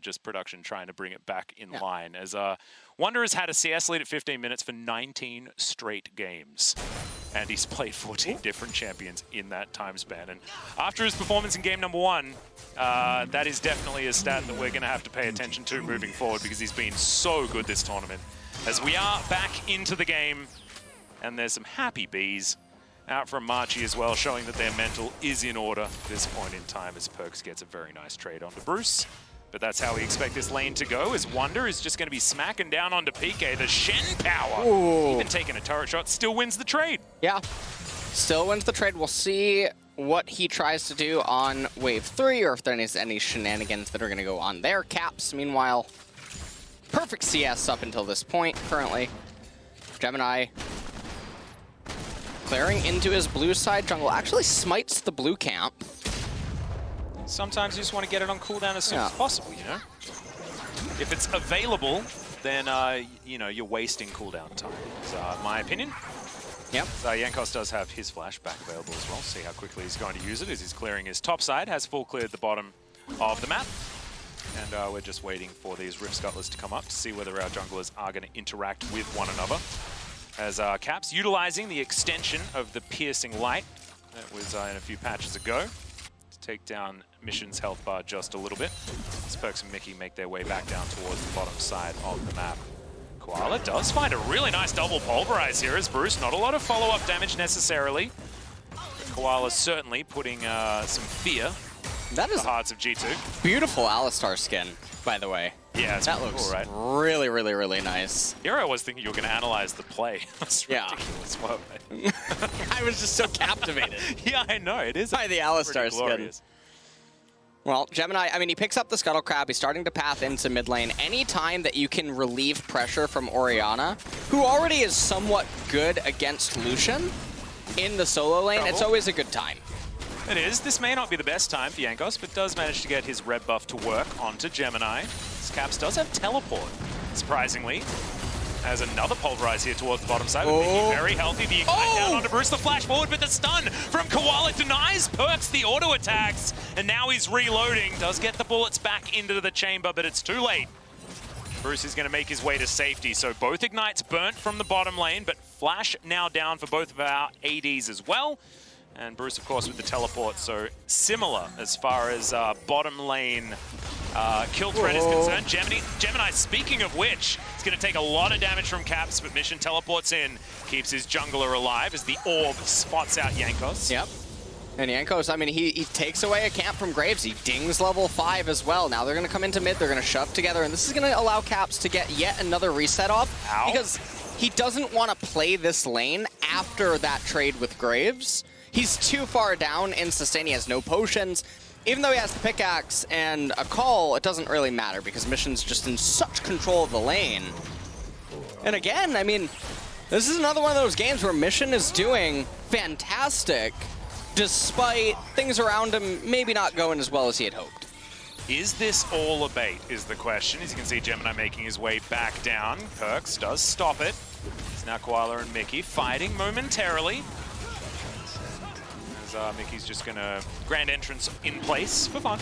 just production trying to bring it back in line. As Wonder has had a CS lead at 15 minutes for 19 straight games. And he's played 14 different champions in that time span. And after his performance in game number 1, that is definitely a stat that we're going to have to pay attention to moving forward, because he's been so good this tournament. As we are back into the game, and there's some happy bees out from Machi as well, showing that their mental is in order at this point in time, as Perkz gets a very nice trade onto Bruce. But that's how we expect this lane to go, as Wonder is just going to be smacking down onto PK. The Shen power, even taking a turret shot, still wins the trade. Yeah, still wins the trade. We'll see what he tries to do on wave 3, or if there's any shenanigans that are going to go on there. Caps, meanwhile, perfect CS up until this point currently. Gemini clearing into his blue side jungle, actually smites the blue camp. Sometimes you just want to get it on cooldown as soon as possible, you know? If it's available, then, you know, you're wasting cooldown time, is my opinion. Yep. So Jankos does have his flashback available as well. See how quickly he's going to use it as he's clearing his top side, has full cleared the bottom of the map. And we're just waiting for these Rift Scuttlers to come up to see whether our junglers are going to interact with one another. As Caps utilizing the extension of the Piercing Light that was in a few patches ago to take down Mission's health bar just a little bit. As Perkz and Mickey make their way back down towards the bottom side of the map. Koala does find a really nice double pulverize here as Bruce. Not a lot of follow-up damage necessarily, but Koala certainly putting some fear in the hearts of G2. Beautiful Alistar skin, by the way. Yeah, that looks cool, right? really, really, really nice. Here I was thinking you were going to analyze the play. That's ridiculous. Wow. I was just so captivated. Yeah, I know. It is by the Alistar skin. Well, Gemini, I mean, he picks up the Scuttle Crab. He's starting to path into mid lane. Any time that you can relieve pressure from Orianna, who already is somewhat good against Lucian in the solo lane, it's always a good time. It is. This may not be the best time for Jankos, but does manage to get his red buff to work onto Gemini. This Caps does have teleport, surprisingly. Has another pulverize here towards the bottom side. With very healthy. The ignite down onto Bruce, the flash forward, but the stun from Koala denies Perkz the auto attacks. And now he's reloading. Does get the bullets back into the chamber, but it's too late. Bruce is going to make his way to safety. So both ignites burnt from the bottom lane, but flash now down for both of our ADs as well. And Bruce, of course, with the teleport, so similar as far as bottom lane kill threat is concerned. Gemini, speaking of which, it's going to take a lot of damage from Caps, but Mission teleports in, keeps his jungler alive as the orb spots out Jankos. Yep. And Jankos, I mean, he takes away a camp from Graves. He dings level 5 as well. Now they're going to come into mid, they're going to shove together, and this is going to allow Caps to get yet another reset off. Ow. Because he doesn't want to play this lane after that trade with Graves. He's too far down in sustain. He has no potions. Even though he has the pickaxe and a call, it doesn't really matter because Mission's just in such control of the lane. And again, I mean, this is another one of those games where Mission is doing fantastic despite things around him maybe not going as well as he had hoped. Is this all a bait is the question. As you can see, Gemini making his way back down. Perkz does stop it. It's now Koala and Mickey fighting momentarily. Mickey's just going to grand entrance in place for fun.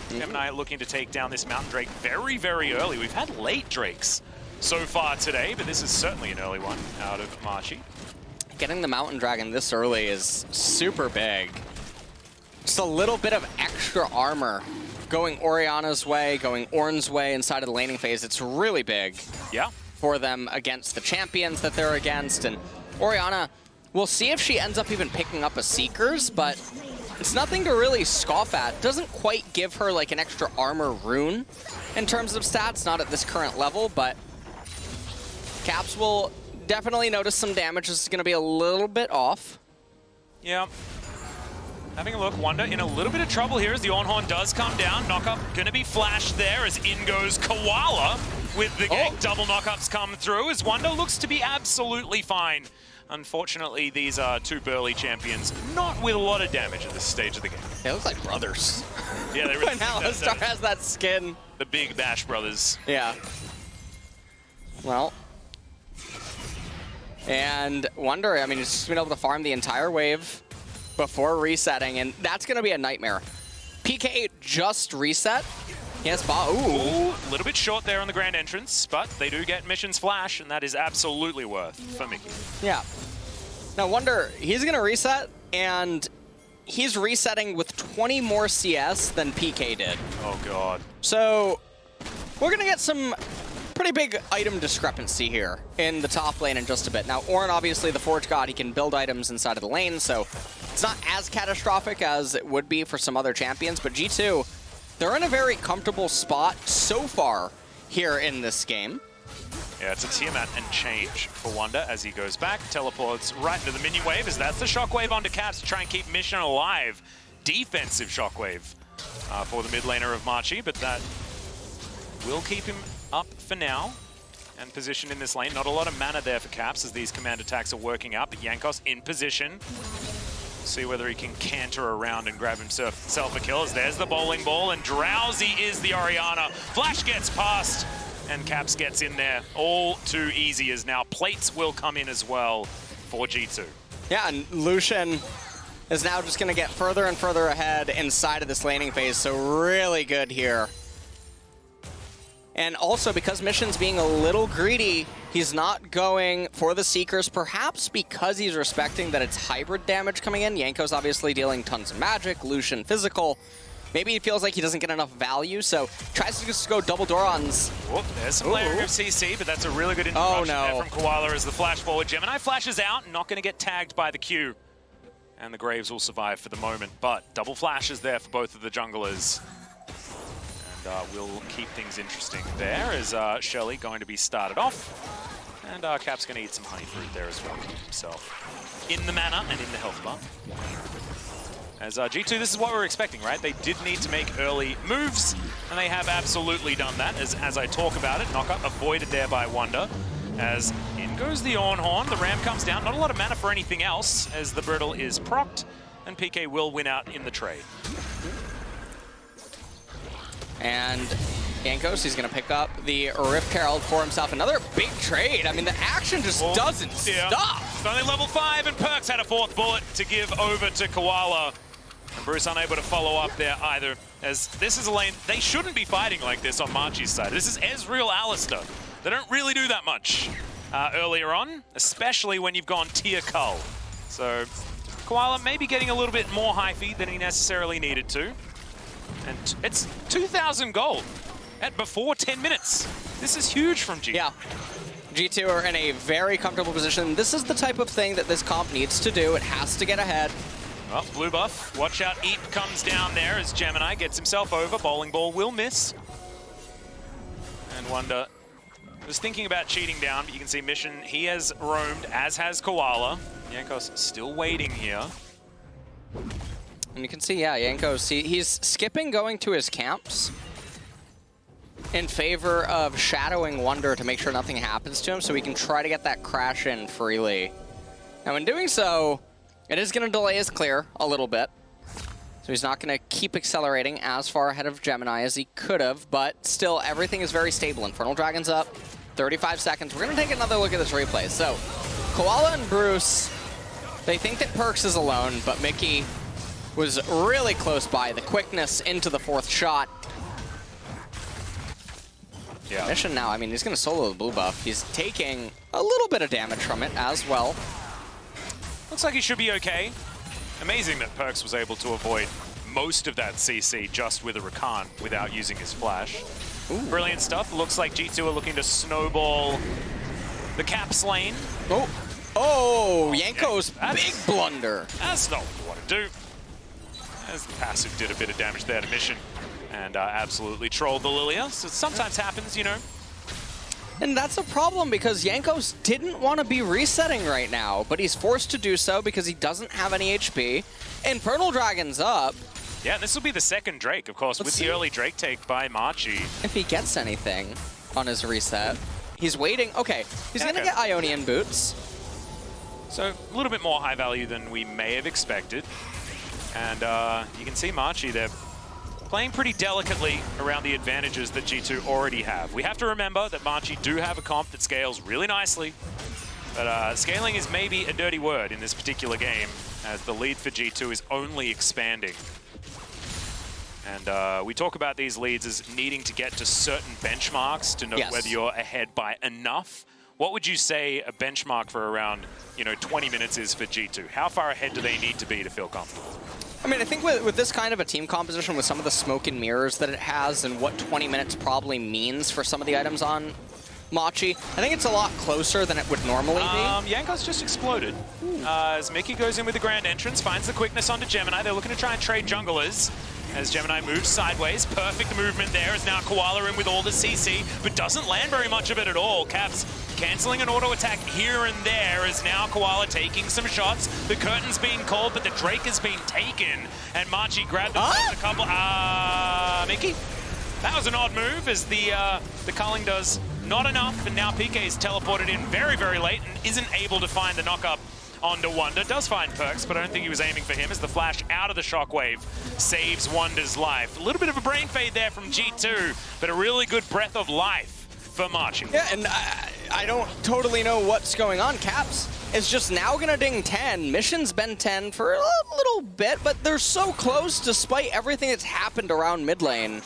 Gemini looking to take down this Mountain Drake very, very early. We've had late Drakes so far today, but this is certainly an early one out of Machi. Getting the Mountain Dragon this early is super big. Just a little bit of extra armor going Orianna's way, going Ornn's way inside of the laning phase. It's really big for them against the champions that they're against. And Orianna, we'll see if she ends up even picking up a Seekers, but it's nothing to really scoff at. Doesn't quite give her like an extra armor rune in terms of stats, not at this current level, but Caps will definitely notice some damage. This is going to be a little bit off. Yeah. Having a look, Wonder in a little bit of trouble here as the Ornhorn does come down. Knockup going to be flashed there as in goes Koala with the gank. Double knockups come through as Wonder looks to be absolutely fine. Unfortunately, these are two burly champions, not with a lot of damage at this stage of the game. They look like brothers. Yeah, they really When Alistar has that skin. The big Bash brothers. Yeah. Well. And Wonder, I mean, he's just been able to farm the entire wave before resetting, and that's going to be a nightmare. PK just reset, Yes, ooh. A little bit short there on the grand entrance, but they do get Mission's flash, and that is absolutely worth for Mickey. Yeah. Now, Wonder, he's going to reset, and he's resetting with 20 more CS than PK did. Oh, God. So we're going to get some pretty big item discrepancy here in the top lane in just a bit. Now, Ornn, obviously, the Forge God, he can build items inside of the lane, so it's not as catastrophic as it would be for some other champions, but G2, they're in a very comfortable spot so far here in this game. Yeah, it's a Tiamat and change for Wonder as he goes back, teleports right into the minion wave, as that's the shockwave onto Caps to try and keep Mission alive. Defensive shockwave for the mid laner of Machi, but that will keep him up for now and positioned in this lane. Not a lot of mana there for Caps as these command attacks are working out, but Jankos in position. See whether he can canter around and grab himself a kill, as there's the bowling ball, and Drowsy is the Orianna. Flash gets past, and Caps gets in there. All too easy, as now plates will come in as well for G2. Yeah, and Lucian is now just going to get further and further ahead inside of this laning phase, so really good here. And also, because Mission's being a little greedy, he's not going for the Seekers, perhaps because he's respecting that it's hybrid damage coming in. Jankos obviously dealing tons of magic, Lucian physical. Maybe he feels like he doesn't get enough value, so tries to just go double Dorons. Whoop, there's some layering of CC, but that's a really good interruption there from Koala as the flash forward. Gemini flashes out, not going to get tagged by the Q. And the Graves will survive for the moment, but double flashes there for both of the junglers. We'll keep things interesting there as Shelly going to be started off. And Cap's going to eat some honey fruit there as well, keep himself in the mana and in the health bar. As G2, this is what we're expecting, right? They did need to make early moves, and they have absolutely done that. As I talk about it, knockup avoided there by Wonder. As in goes the Ornhorn, the Ram comes down. Not a lot of mana for anything else, as the Brittle is procced, and PK will win out in the trade. And Jankos, he's going to pick up the Rift Herald for himself. Another big trade. I mean, the action just doesn't stop. It's only level 5, and Perks had a 4th bullet to give over to Koala. And Bruce unable to follow up there either, as this is a lane they shouldn't be fighting like this on Machi's side. This is Ezreal Alistair. They don't really do that much earlier on, especially when you've gone tier Cull. So Koala maybe getting a little bit more hyphy than he necessarily needed to. And it's 2,000 gold at before 10 minutes. This is huge from G2. Yeah. G2 are in a very comfortable position. This is the type of thing that this comp needs to do. It has to get ahead. Well, blue buff. Watch out. Eep comes down there as Gemini gets himself over. Bowling ball will miss. And Wonder was thinking about cheating down, but you can see Mission, he has roamed, as has Koala. Jankos still waiting here. And you can see, yeah, Jankos, he's skipping going to his camps in favor of shadowing Wonder to make sure nothing happens to him so he can try to get that crash in freely. Now, in doing so, it is going to delay his clear a little bit. So he's not going to keep accelerating as far ahead of Gemini as he could have, but still, everything is very stable. Infernal Dragon's up, 35 seconds. We're going to take another look at this replay. So, Koala and Bruce, they think that Perks is alone, but Mickey was really close by. The quickness into the 4th shot. Yeah. Mission now, I mean, he's going to solo the blue buff. He's taking a little bit of damage from it as well. Looks like he should be okay. Amazing that Perks was able to avoid most of that CC just with a Rakan without using his flash. Ooh. Brilliant stuff. Looks like G2 are looking to snowball the Caps lane. Oh, Jankos, big blunder. That's not what you want to do. As the passive did a bit of damage there to Mission and absolutely trolled the Lilia. So it sometimes happens, you know. And that's a problem because Jankos didn't want to be resetting right now, but he's forced to do so because he doesn't have any HP. Infernal Dragon's up. Yeah, this will be the second Drake, of course, with the early Drake take by Machi. If he gets anything on his reset. He's waiting. Okay, he's going to get Ionian boots. So a little bit more high value than we may have expected. And you can see Machi, they're playing pretty delicately around the advantages that G2 already have. We have to remember that Machi do have a comp that scales really nicely, but scaling is maybe a dirty word in this particular game, as the lead for G2 is only expanding. And we talk about these leads as needing to get to certain benchmarks to know whether you're ahead by enough. What would you say a benchmark for around, 20 minutes is for G2? How far ahead do they need to be to feel comfortable? I mean, I think with this kind of a team composition, with some of the smoke and mirrors that it has and what 20 minutes probably means for some of the items on Machi, I think it's a lot closer than it would normally be. Jankos just exploded. As Mickey goes in with the grand entrance, finds the quickness onto Gemini. They're looking to try and trade junglers. As Gemini moves sideways, perfect movement there. Is now Koala in with all the CC, but doesn't land very much of it at all. Caps canceling an auto attack here and there. Is now Koala taking some shots. The curtain's being called, but the Drake has been taken. And Machi grabbed a couple. Mickey? That was an odd move as the culling does not enough. And now PK is teleported in very, very late and isn't able to find the knock-up onto Wonder. Does find Perks, but I don't think he was aiming for him as the flash out of the shockwave saves Wonder's life. A little bit of a brain fade there from G2, but a really good breath of life for Machi. Yeah, and I don't totally know what's going on. Caps is just now gonna ding 10. Mission's been 10 for a little bit, but they're so close despite everything that's happened around mid lane.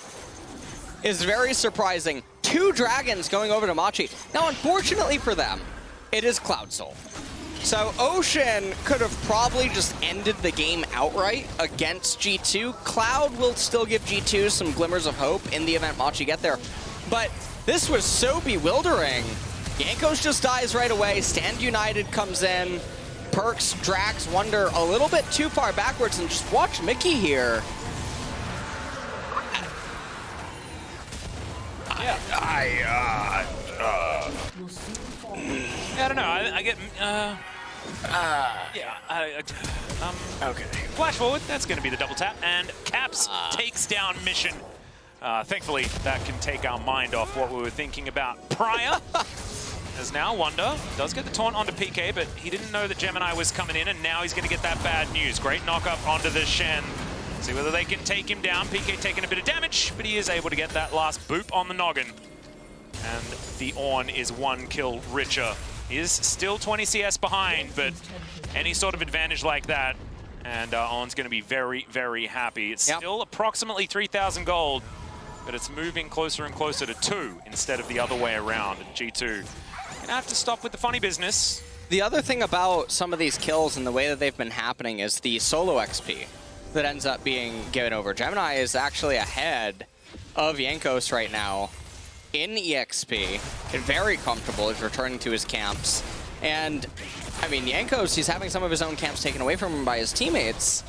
Is very surprising. 2 dragons going over to Machi. Now, unfortunately for them, it is Cloud Soul. So Ocean could have probably just ended the game outright against G2. Cloud will still give G2 some glimmers of hope in the event Machi get there. But this was so bewildering. Jankos just dies right away. Stand United comes in. Perks drags Wonder a little bit too far backwards, and just watch Mickey here. I don't know. I get. Okay. Flash forward. That's going to be the double tap, and Caps takes down Mission. Thankfully, that can take our mind off what we were thinking about prior. As now Wonder does get the taunt onto PK, but he didn't know that Gemini was coming in, and now he's going to get that bad news. Great knock up onto the Shen. See whether they can take him down. PK taking a bit of damage, but he is able to get that last boop on the noggin. And the Ornn is 1 kill richer. He is still 20 CS behind, but any sort of advantage like that, and Ornn's going to be very, very happy. It's still approximately 3,000 gold, but it's moving closer and closer to 2 instead of the other way around. And G2 going to have to stop with the funny business. The other thing about some of these kills and the way that they've been happening is the solo XP that ends up being given over. Gemini is actually ahead of Jankos right now in EXP, and very comfortable. He's returning to his camps. And, I mean, Jankos, he's having some of his own camps taken away from him by his teammates.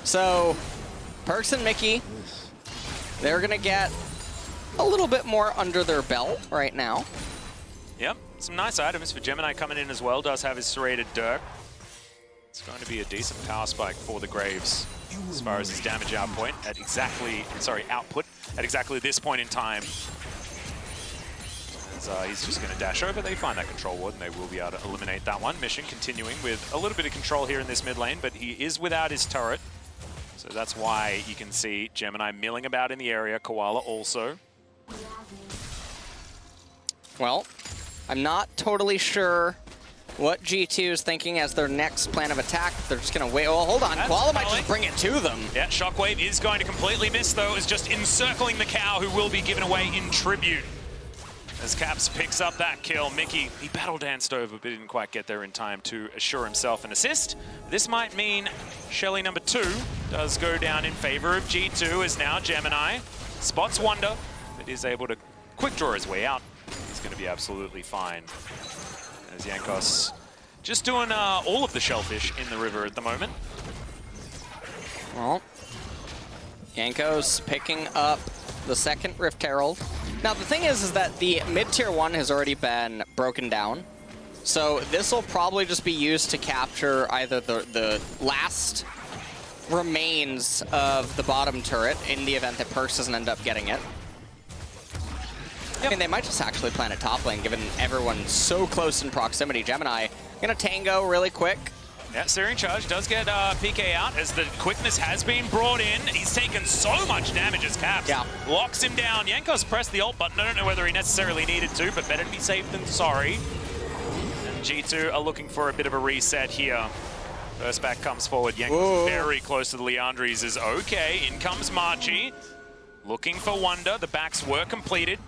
So, Perks and Mickey, they're going to get a little bit more under their belt right now. Yep, some nice items for Gemini coming in as well. Does have his serrated Dirk. It's going to be a decent power spike for the Graves as far as his damage output at exactly this point in time. As he's just going to dash over. They find that control ward, and they will be able to eliminate that one. Mission continuing with a little bit of control here in this mid lane, but he is without his turret. So that's why you can see Gemini milling about in the area. Koala also. Well, I'm not totally sure what G2 is thinking as their next plan of attack. They're just going to wait. Oh, hold on. Koala might just bring it to them. Yeah, Shockwave is going to completely miss, though. Is just encircling the cow, who will be given away in tribute. As Caps picks up that kill, Mickey, he battle danced over, but didn't quite get there in time to assure himself an assist. This might mean Shelly number 2 does go down in favor of G2, as now Gemini spots Wonder, but is able to quick draw his way out. He's going to be absolutely fine. As Jankos just doing all of the shellfish in the river at the moment. Well, Jankos picking up the second Rift Herald. Now the thing is that the mid-tier 1 has already been broken down. So this will probably just be used to capture either the last remains of the bottom turret in the event that Perks doesn't end up getting it. I mean, they might just actually plan a top lane, given everyone's so close in proximity. Gemini gonna tango really quick. Yeah, Searing Charge does get PK out as the quickness has been brought in. He's taken so much damage as Caps locks him down. Jankos pressed the ult button. I don't know whether he necessarily needed to, but better to be safe than sorry. And G2 are looking for a bit of a reset here. First back comes forward. Jankos very close to the Leandries is okay. In comes Machi. Looking for Wonder. The backs were completed.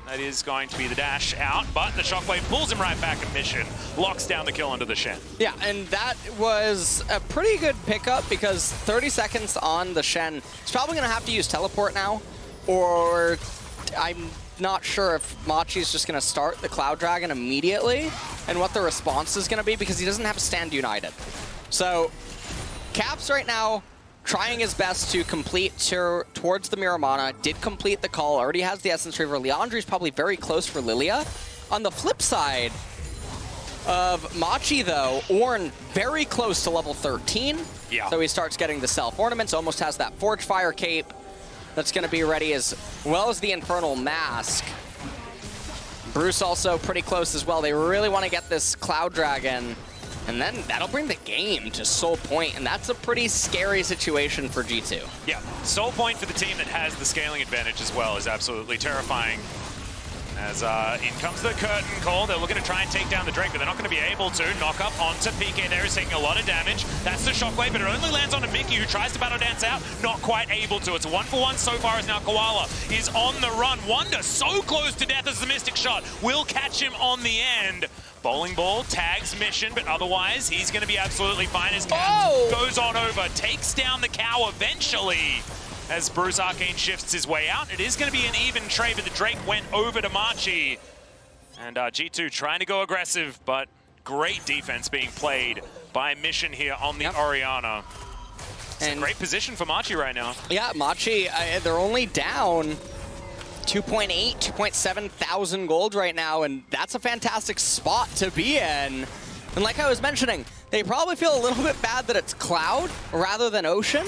That is going to be the dash out, but the Shockwave pulls him right back in mission, locks down the kill onto the Shen. Yeah, and that was a pretty good pickup because 30 seconds on the Shen. He's probably going to have to use teleport now, or I'm not sure if Machi's just going to start the Cloud Dragon immediately and what the response is going to be because he doesn't have Stand United. So Caps right now trying his best to complete towards the Miramana, did complete the call, already has the Essence Reaver. Leandri's probably very close for Lilia. On the flip side of Machi, though, Ornn very close to level 13. Yeah. So he starts getting the self-ornaments, almost has that Forge Fire cape that's going to be ready, as well as the Infernal Mask. Bruce also pretty close as well. They really want to get this Cloud Dragon, and then that'll bring the game to Soul Point, and that's a pretty scary situation for G2. Yeah, Soul Point for the team that has the scaling advantage as well is absolutely terrifying. As in comes the curtain call, they're looking to try and take down the Drake, but they're not going to be able to. Knock up onto PK there, is taking a lot of damage. That's the Shockwave, but it only lands on a Mickey, who tries to battle dance out, not quite able to. It's a 1-for-1 so far as now Koala is on the run. Wonder so close to death as the Mystic Shot will catch him on the end. Bowling Ball tags Mission, but otherwise he's going to be absolutely fine as Cat goes on over, takes down the cow eventually. As Bruce Arcane shifts his way out, it is going to be an even trade, but the Drake went over to Machi. And G2 trying to go aggressive, but great defense being played by Mission here on the Orianna. It's a great position for Machi right now. Yeah, Machi, they're only down 2.8, 2.7 thousand gold right now, and that's a fantastic spot to be in. And like I was mentioning, they probably feel a little bit bad that it's Cloud rather than Ocean,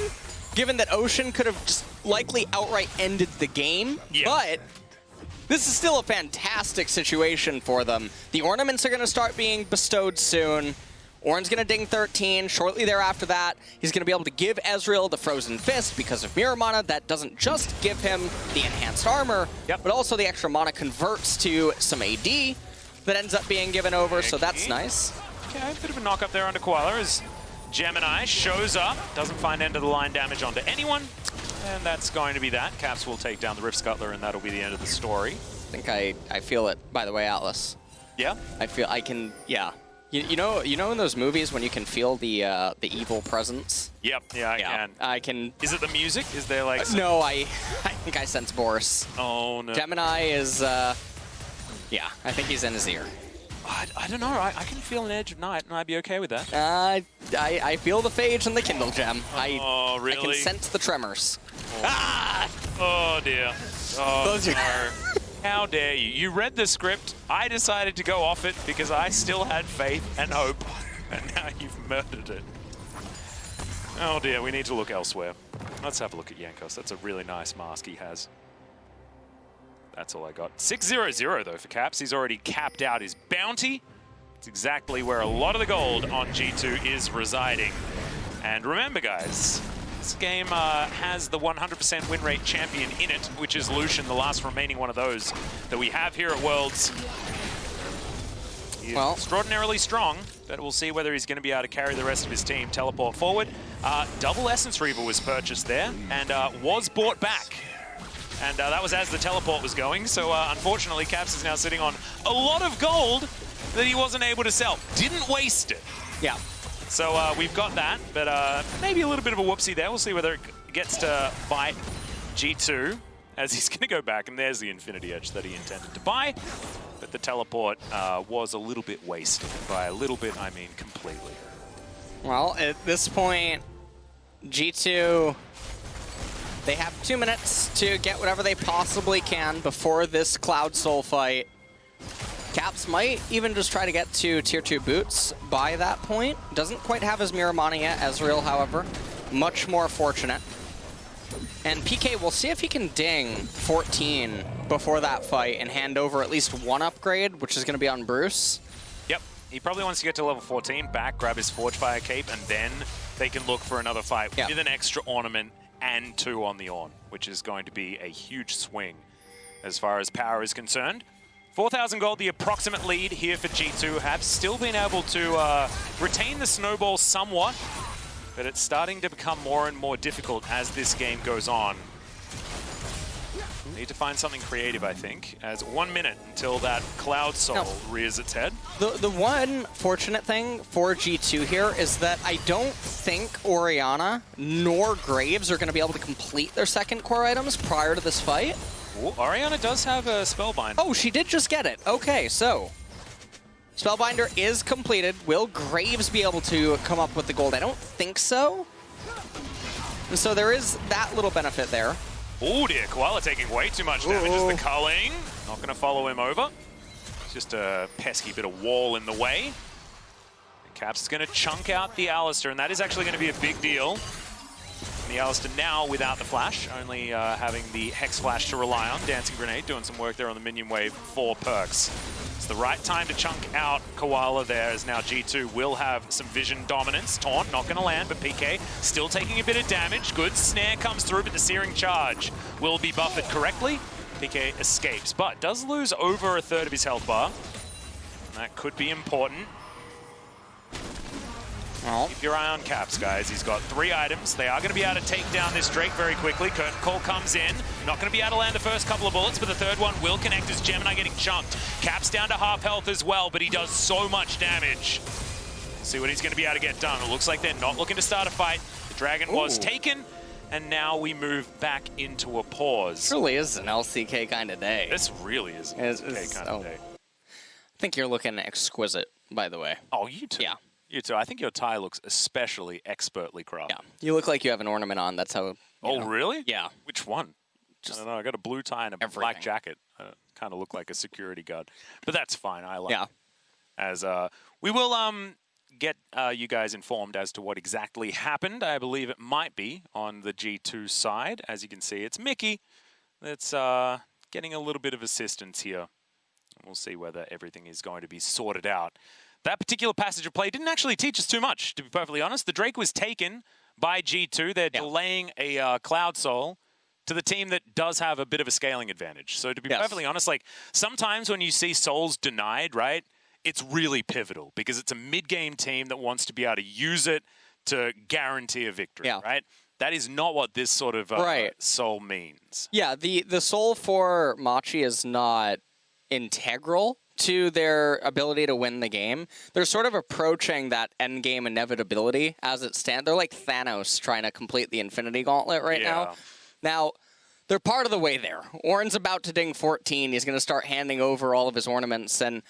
given that Ocean could have just likely outright ended the game. Yeah. But this is still a fantastic situation for them. The ornaments are going to start being bestowed soon. Ornn's going to ding 13. Shortly thereafter that, he's going to be able to give Ezreal the Frozen Fist because of Miramana. That doesn't just give him the enhanced armor, but also the extra mana converts to some AD that ends up being given over, so that's nice. Okay, a bit of a knock up there onto Koala as Gemini shows up, doesn't find end of the line damage onto anyone, and that's going to be that. Caps will take down the Rift Scuttler, and that'll be the end of the story. I think I feel it, by the way, Atlas. Yeah? I can, yeah. You know in those movies when you can feel the evil presence? Yep, yeah, I can. Is it the music? Is there like... No, I think I sense Boris. Oh, no. Gemini is, yeah, I think he's in his ear. I don't know, I can feel an edge of night, and I'd be okay with that. I feel the phage and the Kindle Gem. Oh, really? I can sense the tremors. Oh, oh dear. Oh, Those no. How dare you? You read the script, I decided to go off it because I still had faith and hope, and now you've murdered it. Oh dear, we need to look elsewhere. Let's have a look at Jankos. That's a really nice mask he has. That's all I got. 6-0-0 though for Caps. He's already capped out his bounty. It's exactly where a lot of the gold on G2 is residing. And remember guys, this game has the 100% win rate champion in it, which is Lucian, the last remaining one of those that we have here at Worlds. He's extraordinarily strong, but we'll see whether he's going to be able to carry the rest of his team teleport forward. Double Essence Reaver was purchased there and was bought back. And that was as the teleport was going, so unfortunately Caps is now sitting on a lot of gold that he wasn't able to sell. Didn't waste it. Yeah. So we've got that, but maybe a little bit of a whoopsie there. We'll see whether it gets to bite G2 as he's going to go back, and there's the Infinity Edge that he intended to buy. But the teleport was a little bit wasted. By a little bit, I mean completely. Well, at this point, G2... they have 2 minutes to get whatever they possibly can before this Cloud Soul fight. Caps might even just try to get to Tier 2 boots by that point. Doesn't quite have his Miramana yet. Ezreal, however, much more fortunate. And PK, we'll see if he can ding 14 before that fight and hand over at least one upgrade, which is going to be on Bruce. Yep, he probably wants to get to level 14, back, grab his Forge Fire cape, and then they can look for another fight with an extra ornament and 2 on the Ornn, which is going to be a huge swing as far as power is concerned. 4,000 gold, the approximate lead here for G2, have still been able to retain the snowball somewhat, but it's starting to become more and more difficult as this game goes on. Need to find something creative, I think, as 1 minute until that Cloud Soul rears its head. The one fortunate thing for G2 here is that I don't think Orianna nor Graves are going to be able to complete their second core items prior to this fight. Ooh, Orianna does have a Spellbind. Oh, she did just get it. Okay, so Spellbinder is completed. Will Graves be able to come up with the gold? I don't think so. And so there is that little benefit there. Oh dear, Koala taking way too much damage as the culling. Not going to follow him over. It's just a pesky bit of wall in the way. And Caps is going to chunk out the Alistair, and that is actually going to be a big deal. And the Alistair now without the flash, only having the Hex Flash to rely on. Dancing Grenade doing some work there on the minion wave for perks. It's the right time to chunk out Koala there, as now G2 will have some vision dominance. Taunt not going to land, but PK still taking a bit of damage. Good snare comes through, but the Searing Charge will be buffered correctly. PK escapes, but does lose over a third of his health bar. And that could be important. Well, keep your eye on Caps, guys. He's got 3 items. They are going to be able to take down this Drake very quickly. Curtain Call comes in. Not going to be able to land the first couple of bullets, but the third one will connect as Gemini getting chunked. Caps down to half health as well, but he does so much damage. See what he's going to be able to get done. It looks like they're not looking to start a fight. The Dragon was taken, and now we move back into a pause. Truly is an LCK kind of day. This really is an LCK kind of day. I think you're looking exquisite, by the way. Oh, you too. Yeah. You too. I think your tie looks especially expertly crafted. Yeah. You look like you have an ornament on. That's how. Oh, really? Yeah. Which one? I don't know. I got a blue tie and a black jacket. Kind of look like a security guard, but that's fine. I like it. As we will get you guys informed as to what exactly happened. I believe it might be on the G2 side. As you can see, it's Mickey that's getting a little bit of assistance here. We'll see whether everything is going to be sorted out. That particular passage of play didn't actually teach us too much, to be perfectly honest. The Drake was taken by G2. They're delaying a Cloud Soul to the team that does have a bit of a scaling advantage. So to be perfectly honest, like sometimes when you see Souls denied, right, it's really pivotal because it's a mid-game team that wants to be able to use it to guarantee a victory, right? That is not what this sort of Soul means. Yeah, the Soul for Machi is not integral to their ability to win the game. They're sort of approaching that endgame inevitability as it stands. They're like Thanos trying to complete the Infinity Gauntlet right now. Now, they're part of the way there. Ornn's about to ding 14. He's going to start handing over all of his ornaments, and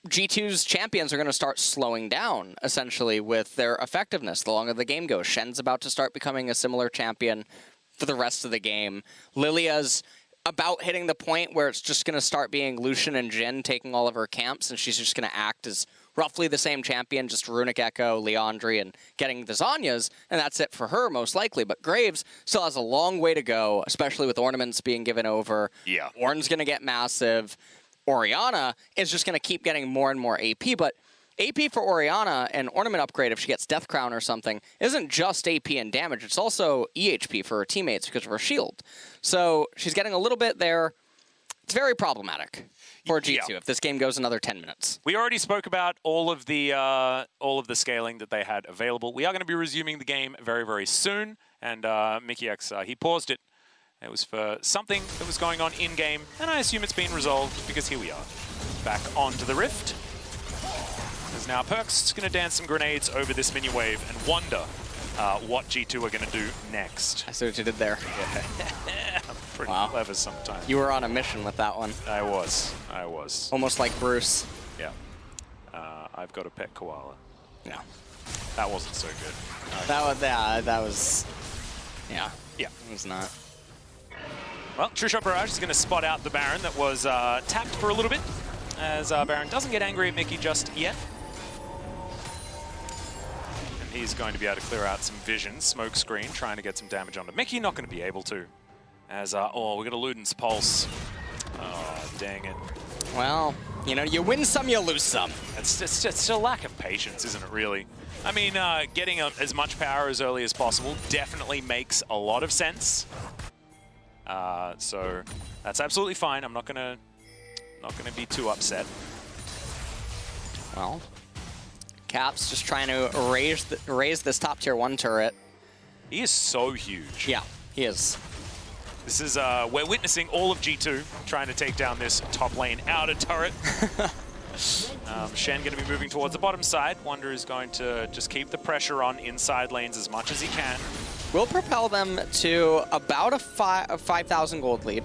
G2's champions are going to start slowing down, essentially, with their effectiveness the longer the game goes. Shen's about to start becoming a similar champion for the rest of the game. Lilia's about hitting the point where it's just going to start being Lucian and Jhin taking all of her camps, and she's just going to act as roughly the same champion, just Runic Echo, Leandri, and getting the Zanyas, and that's it for her, most likely. But Graves still has a long way to go, especially with ornaments being given over. Yeah. Ornn's going to get massive. Orianna is just going to keep getting more and more AP, but AP for Orianna, an ornament upgrade if she gets Death Crown or something, isn't just AP and damage, it's also EHP for her teammates because of her shield. So she's getting a little bit there. It's very problematic for G2 if this game goes another 10 minutes. We already spoke about all of the scaling that they had available. We are going to be resuming the game very, very soon, and Mickey X, he paused it. It was for something that was going on in-game, and I assume it's been resolved because here we are, back onto the Rift. As now Perks is going to dance some grenades over this minion wave and wonder what G2 are going to do next. I see what you did there. Yeah. I'm pretty clever sometimes. You were on a mission with that one. I was. Almost like Bruce. Yeah. I've got a pet koala. Yeah. That wasn't so good. That was... Yeah. Yeah. It was not. Well, True Shot Barrage is going to spot out the Baron that was tapped for a little bit, as Baron doesn't get angry at Mickey just yet. And he's going to be able to clear out some vision. Smoke screen, trying to get some damage onto Mickey. Not going to be able to. As, we got a Luden's Pulse. Oh, dang it. Well, you know, you win some, you lose some. It's just a lack of patience, isn't it, really? I mean, getting as much power as early as possible definitely makes a lot of sense. So that's absolutely fine. I'm not gonna be too upset. Well, Caps just trying to raise this top tier 1 turret. He is so huge. Yeah, he is. This is, we're witnessing all of G2 trying to take down this top lane outer turret. Shen going to be moving towards the bottom side. Wonder is going to just keep the pressure on inside lanes as much as he can. Will propel them to about a 5,000 gold lead.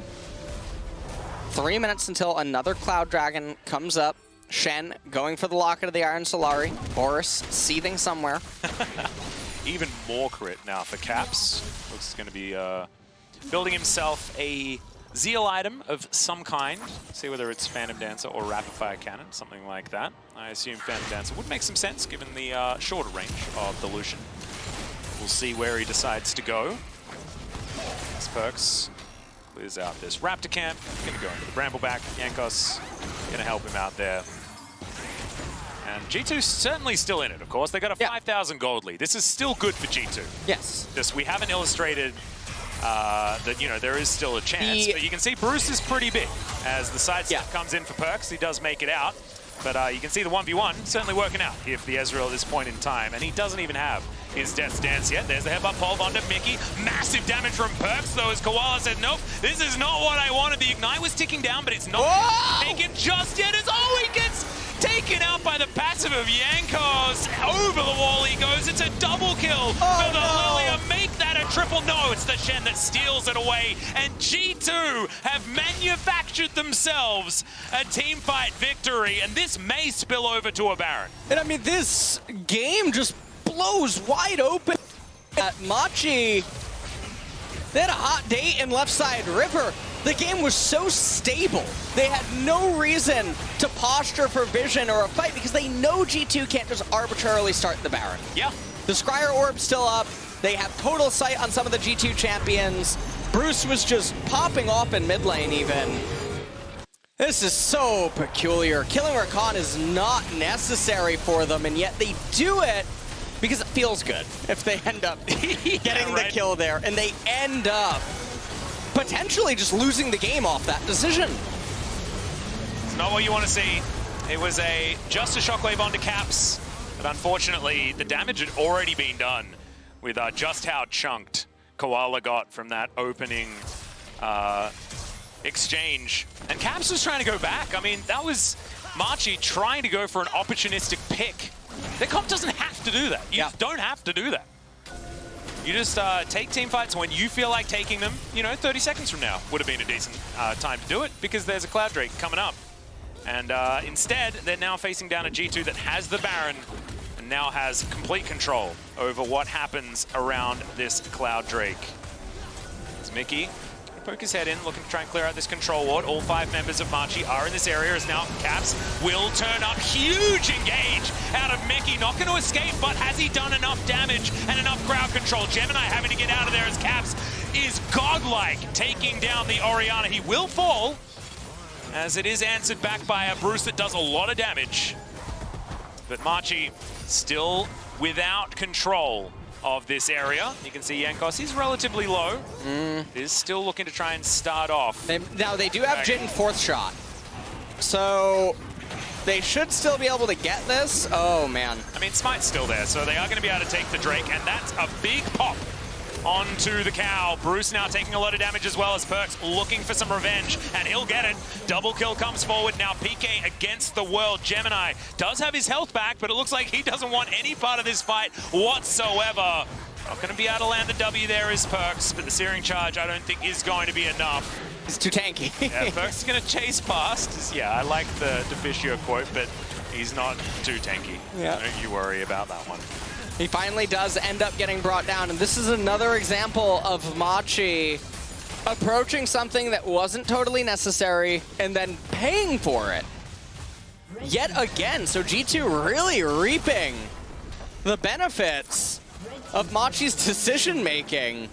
3 minutes until another Cloud Dragon comes up. Shen going for the Locket of the Iron Solari. Boris seething somewhere. Even more crit now for Caps. Looks going to be building himself a Zeal item of some kind. See whether it's Phantom Dancer or Rapid Fire Cannon, something like that. I assume Phantom Dancer would make some sense given the shorter range of the Lucian. We'll see where he decides to go. This Perks clears out this Raptor camp. Gonna go into the Brambleback. Jankos gonna help him out there. And G2's certainly still in it, of course. They got a 5,000 gold lead. This is still good for G2. Yes. Just we haven't illustrated that, you know, there is still a chance. But you can see Bruce is pretty big. As the side step comes in for Perks, he does make it out. But you can see the 1v1 certainly working out here for the Ezreal at this point in time. And he doesn't even have his Death's Dance yet. There's the headbutt pole onto Mickey. Massive damage from Perks, though, as Koala said, nope, this is not what I wanted. The Ignite was ticking down, but it's not taken just yet. As he gets taken out by the passive of Jankos. Over the wall he goes. It's a double kill for the Lilia. Make that a triple. No, it's the Shen that steals it away. And G2 have manufactured themselves a team fight victory. And this may spill over to a Baron. And I mean, this game just blows wide open. Machi, they had a hot date in left side river. The game was so stable. They had no reason to posture for vision or a fight because they know G2 can't just arbitrarily start the Baron. Yeah. The Scryer Orb's still up. They have total sight on some of the G2 champions. Bruce was just popping off in mid lane even. This is so peculiar. Killing Rakan is not necessary for them, and yet they do it because it feels good if they end up getting the kill there, and they end up potentially just losing the game off that decision. It's not what you want to see. It was just a shockwave onto Caps, but unfortunately the damage had already been done with just how chunked Koala got from that opening exchange. And Caps was trying to go back. I mean, that was Machi trying to go for an opportunistic pick. The comp doesn't have to do that. You just don't have to do that. You just take team fights when you feel like taking them. You know, 30 seconds from now would have been a decent time to do it because there's a Cloud Drake coming up. And instead, they're now facing down a G2 that has the Baron and now has complete control over what happens around this Cloud Drake. It's Mickey. Poke his head in, looking to try and clear out this control ward. All 5 members of Machi are in this area as now Caps will turn up. Huge engage out of Mickey. Not going to escape, but has he done enough damage and enough crowd control? Gemini having to get out of there as Caps is godlike, taking down the Orianna. He will fall, as it is answered back by a Bruce that does a lot of damage. But Machi still without control of this area. You can see Jankos, he's relatively low. Is still looking to try and start off. Now they do have Jin 4th shot. So they should still be able to get this. Oh man. I mean, Smite's still there, so they are going to be able to take the Drake, and that's a big pop onto the cow. Bruce now taking a lot of damage as well as Perks looking for some revenge, and he'll get it. Double kill comes forward now. PK against the world. Gemini does have his health back, but it looks like he doesn't want any part of this fight whatsoever. Not going to be able to land the W there is Perks, but the Searing Charge I don't think is going to be enough. He's too tanky. Yeah, Perks is going to chase past. Yeah, I like the Deficio quote, but he's not too tanky. Yeah. Don't you worry about that one. He finally does end up getting brought down, and this is another example of Machi approaching something that wasn't totally necessary and then paying for it. Yet again, so G2 really reaping the benefits of Machi's decision-making.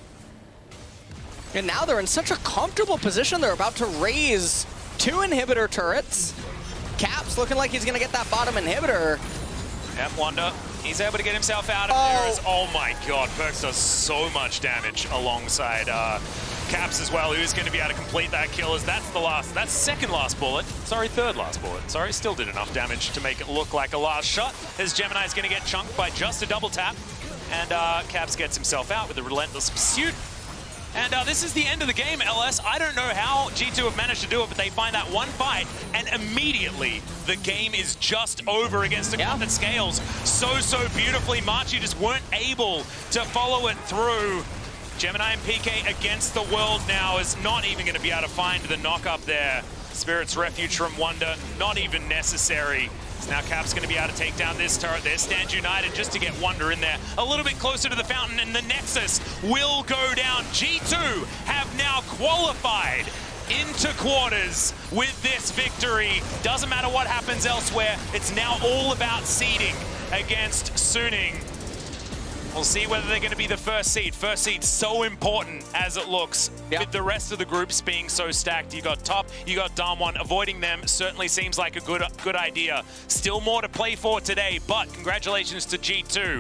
And now they're in such a comfortable position. They're about to raise 2 inhibitor turrets. Caps looking like he's going to get that bottom inhibitor. Yep, Wonder. He's able to get himself out of there. Oh my god, Perks does so much damage alongside Caps as well, who's going to be able to complete that kill as that's second last bullet. Sorry, third last bullet. Sorry, still did enough damage to make it look like a last shot, as Gemini's going to get chunked by just a double tap. And Caps gets himself out with a relentless pursuit. And this is the end of the game, LS. I don't know how G2 have managed to do it, but they find that one fight, and immediately the game is just over against a comp that scales so beautifully. Machi just weren't able to follow it through. Gemini and PK against the world now is not even going to be able to find the knock up there. Spirit's Refuge from Wonder, not even necessary. So now Cap's going to be able to take down this turret there. Stand united just to get Wonder in there. A little bit closer to the fountain, and the Nexus will go down. G2 have now qualified into quarters with this victory. Doesn't matter what happens elsewhere. It's now all about seeding against Suning. We'll see whether they're going to be the first seed. First seed so important as it looks. With the rest of the groups being so stacked. You got Top, you got Damwon. Avoiding them certainly seems like a good idea. Still more to play for today, but congratulations to G2.